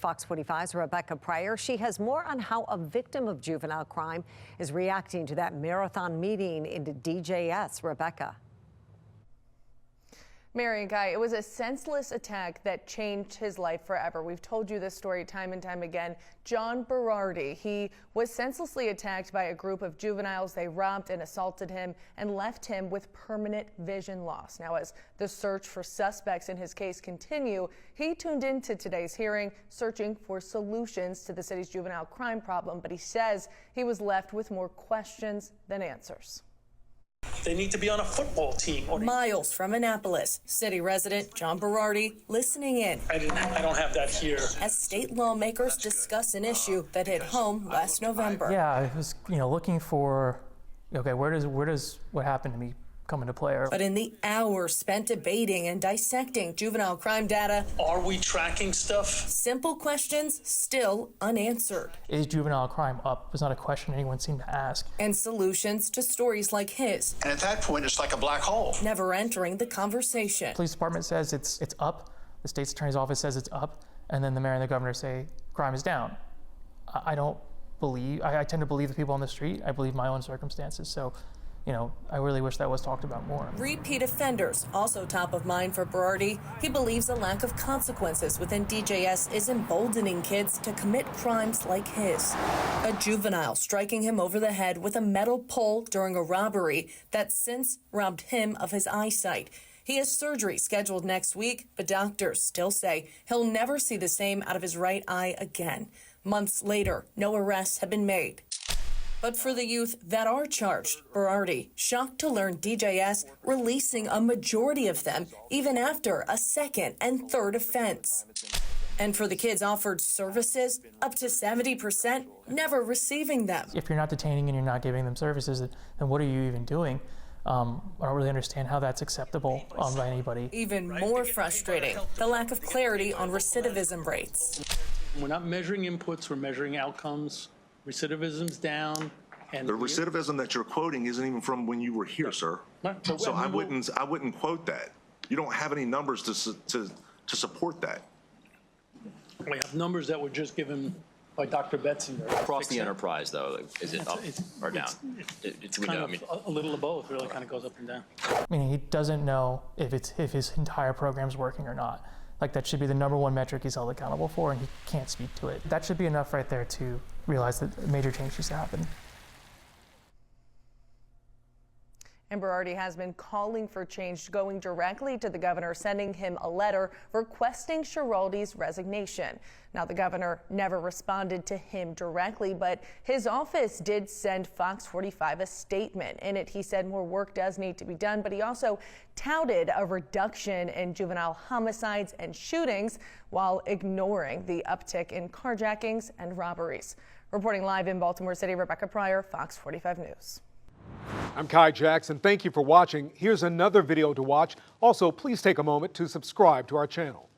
Fox 45's Rebecca Pryor. She has more on how a victim of juvenile crime is reacting to that marathon meeting into DJS. Rebecca. Mary and Guy, it was a senseless attack that changed his life forever. We've told you this story time and time again. John Berardi, he was senselessly attacked by a group of juveniles. They robbed and assaulted him and left him with permanent vision loss. Now, as the search for suspects in his case continue, he tuned into today's hearing, searching for solutions to the city's juvenile crime problem. But he says he was left with more questions than answers. They need to be on a football team. Miles from Annapolis, city resident John Berardi listening in. I don't have that here. As state lawmakers discuss an issue that hit home last November. Yeah, I was, looking for, okay, where does what happened to me come into play? But in the hours spent debating and dissecting juvenile crime data, are we tracking stuff? Simple questions still unanswered. Is juvenile crime up? Was not a question anyone seemed to ask. And solutions to stories like his. And at that point, it's like a black hole. Never entering the conversation. The police department says it's up. The state's attorney's office says it's up. And then the mayor and the governor say crime is down. I tend to believe the people on the street. I believe my own circumstances. So, I really wish that was talked about more. Repeat offenders, also top of mind for Berardi. He believes a lack of consequences within DJS is emboldening kids to commit crimes like his. A juvenile striking him over the head with a metal pole during a robbery that since robbed him of his eyesight. He has surgery scheduled next week, but doctors still say he'll never see the same out of his right eye again. Months later, no arrests have been made. But for the youth that are charged, Berardi shocked to learn DJS releasing a majority of them even after a second and third offense. And for the kids offered services, up to 70% never receiving them. If you're not detaining and you're not giving them services, then what are you even doing? I don't really understand how that's acceptable by anybody. Even more frustrating, the lack of clarity on recidivism rates. We're not measuring inputs, we're measuring outcomes. Recidivism's down. And the recidivism that you're quoting isn't even from when you were here, sir. So I wouldn't quote that. You don't have any numbers to support that. We have numbers that were just given by Dr. Betzinger. Across the enterprise, though, is it up or down? It's kind of a little of both. Really kind of goes up and down. Meaning he doesn't know if his entire program's working or not. Like, that should be the #1 metric he's held accountable for, and he can't speak to it. That should be enough right there to realize that a major change needs to happen. And Berardi has been calling for change, going directly to the governor, sending him a letter requesting Schiraldi's resignation. Now, the governor never responded to him directly, but his office did send Fox 45 a statement. In it, he said more work does need to be done, but he also touted a reduction in juvenile homicides and shootings while ignoring the uptick in carjackings and robberies. Reporting live in Baltimore City, Rebecca Pryor, Fox 45 News. I'm Kai Jackson. Thank you for watching. Here's another video to watch. Also, please take a moment to subscribe to our channel.